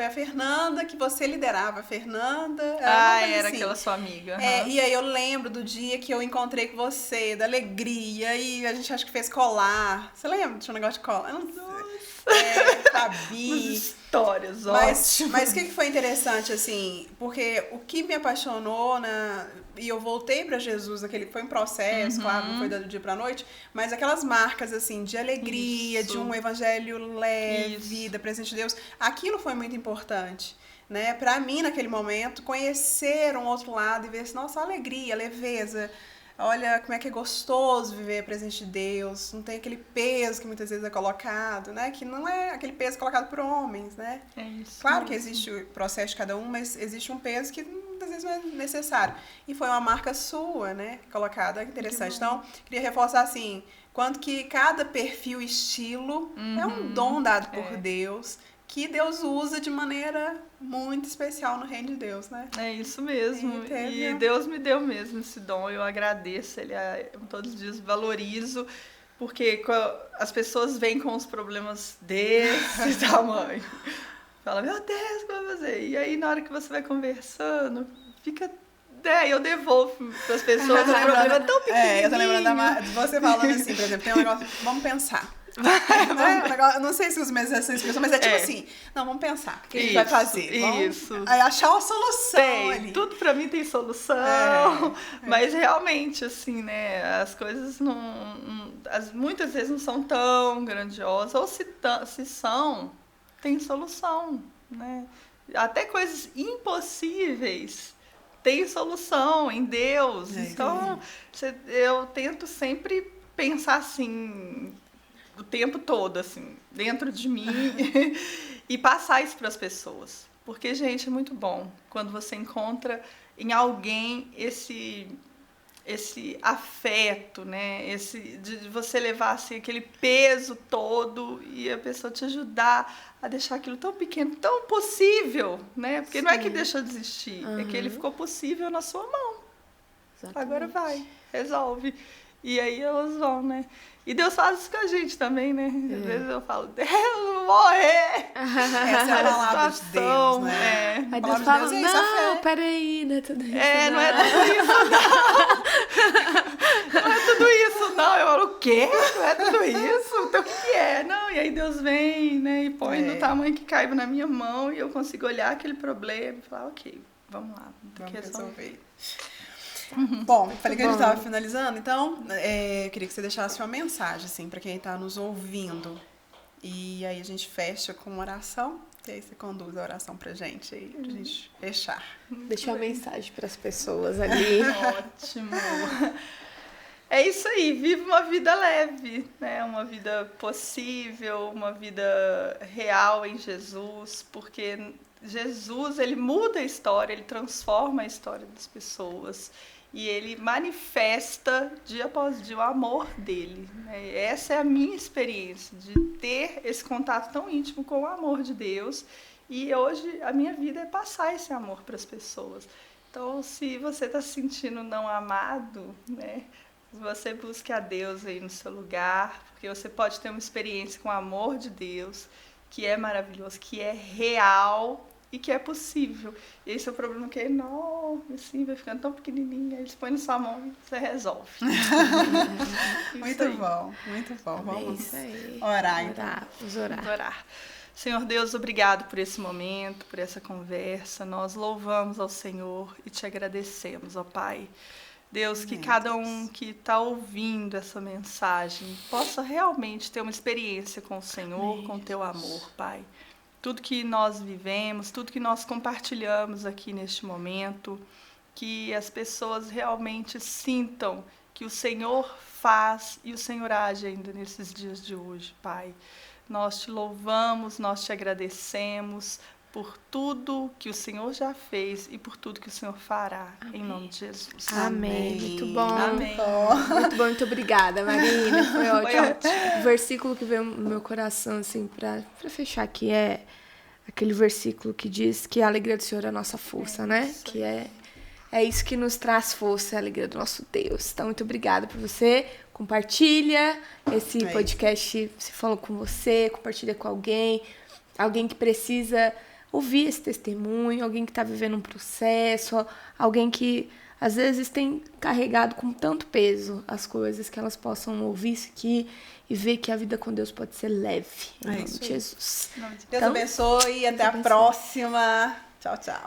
a Fernanda que você liderava. A Fernanda... Era assim. Aquela sua amiga. E aí eu lembro do dia que eu encontrei com você, da alegria, e a gente acho que fez colar. Você lembra? Tinha um negócio de colar? Eu não sei. Fabi. Histórias, mas o que foi interessante, assim, porque o que me apaixonou, e eu voltei pra Jesus, foi um processo, claro, não foi do dia pra noite, mas aquelas marcas, assim, de alegria, de um evangelho leve, da presença de Deus, aquilo foi muito importante, né? Pra mim, naquele momento, conhecer um outro lado e ver assim, nossa, alegria, leveza, olha como é que é gostoso viver a presença de Deus, não tem aquele peso que muitas vezes é colocado, né? Que não é aquele peso colocado por homens, né? É isso. Claro que existe o processo de cada um, mas existe um peso que muitas vezes não é necessário. E foi uma marca sua, né? Colocada, interessante. Então, queria reforçar assim, quanto que cada perfil e estilo é um dom dado por Deus, que Deus usa de maneira muito especial no reino de Deus, né? É isso mesmo. E Deus me deu mesmo esse dom. Eu agradeço Ele, todos os dias valorizo, porque as pessoas vêm com os problemas desse tamanho. Fala, meu Deus, o que eu vou fazer? E aí, na hora que você vai conversando, fica... eu devolvo para as pessoas o problema tão pequenininho. Eu tô lembrando de você falando assim, por exemplo, tem um negócio, vamos pensar. Eu não sei se os meus essa expressão, mas é tipo assim, não, vamos pensar, o que a gente vai fazer? Vamos aí achar uma solução ali. Tudo pra mim tem solução, mas realmente, assim, né, as coisas muitas vezes não são tão grandiosas, ou se são, tem solução, né? Até coisas impossíveis tem solução em Deus. Então, eu tento sempre pensar assim... o tempo todo, assim, dentro de mim e passar isso para as pessoas. Porque, gente, é muito bom quando você encontra em alguém esse afeto, né? De você levar assim, aquele peso todo e a pessoa te ajudar a deixar aquilo tão pequeno, tão possível, né? Porque não é que deixou de existir, é que ele ficou possível na sua mão. Exatamente. Agora vai, resolve. E aí elas vão, né? E Deus faz isso com a gente também, né? Às vezes eu falo, Deus, eu vou morrer! Essa é a palavra de Deus, né? Aí Deus fala, não, peraí, não é tudo isso, não é tudo isso, não. Não é tudo isso, não. Eu falo, o quê? Não é tudo isso? Então o que é? Não, e aí Deus vem, né? E põe no tamanho que caiba na minha mão e eu consigo olhar aquele problema e falar, ok, vamos lá. Vamos resolver. Bom, falei que a gente estava finalizando, então eu queria que você deixasse uma mensagem assim, para quem está nos ouvindo. E aí a gente fecha com uma oração, e aí você conduz a oração pra gente aí, pra gente fechar. Deixa uma mensagem para as pessoas ali. Ótimo. É isso aí, vive uma vida leve, né? Uma vida possível, uma vida real em Jesus, porque Jesus, ele muda a história, ele transforma a história das pessoas. E ele manifesta dia após dia o amor dele, né? Essa é a minha experiência, de ter esse contato tão íntimo com o amor de Deus. E hoje a minha vida é passar esse amor para as pessoas. Então, se você está se sentindo não amado, né, você busque a Deus aí no seu lugar, porque você pode ter uma experiência com o amor de Deus, que é maravilhoso, que é real e que é possível. E esse é o problema, que é enorme, assim, vai ficando tão pequenininho, aí eles põem na sua mão e você resolve. Muito bom, muito bom. Vamos orar, então. Vamos orar. Senhor Deus, obrigado por esse momento, por essa conversa. Nós louvamos ao Senhor e te agradecemos, ó Pai. Deus, que cada um que está ouvindo essa mensagem possa realmente ter uma experiência com o Senhor, com o teu amor, Pai. Tudo que nós vivemos, tudo que nós compartilhamos aqui neste momento, que as pessoas realmente sintam que o Senhor faz e o Senhor age ainda nesses dias de hoje, Pai. Nós te louvamos, nós te agradecemos por tudo que o Senhor já fez e por tudo que o Senhor fará, em nome de Jesus. Amém. Muito bom. Amém. Muito bom, muito obrigada, Marina. Foi ótimo. O versículo que veio no meu coração, assim, para fechar aqui, é aquele versículo que diz que a alegria do Senhor é a nossa força, né? Que é É isso que nos traz força e alegria do nosso Deus. Então, muito obrigada por você. Compartilha esse podcast, se falou com você, compartilha com alguém que precisa ouvir esse testemunho, alguém que está vivendo um processo, alguém que às vezes tem carregado com tanto peso as coisas, que elas possam ouvir isso aqui e ver que a vida com Deus pode ser leve. Em nome de Jesus. Deus abençoe e até a próxima. Tchau, tchau.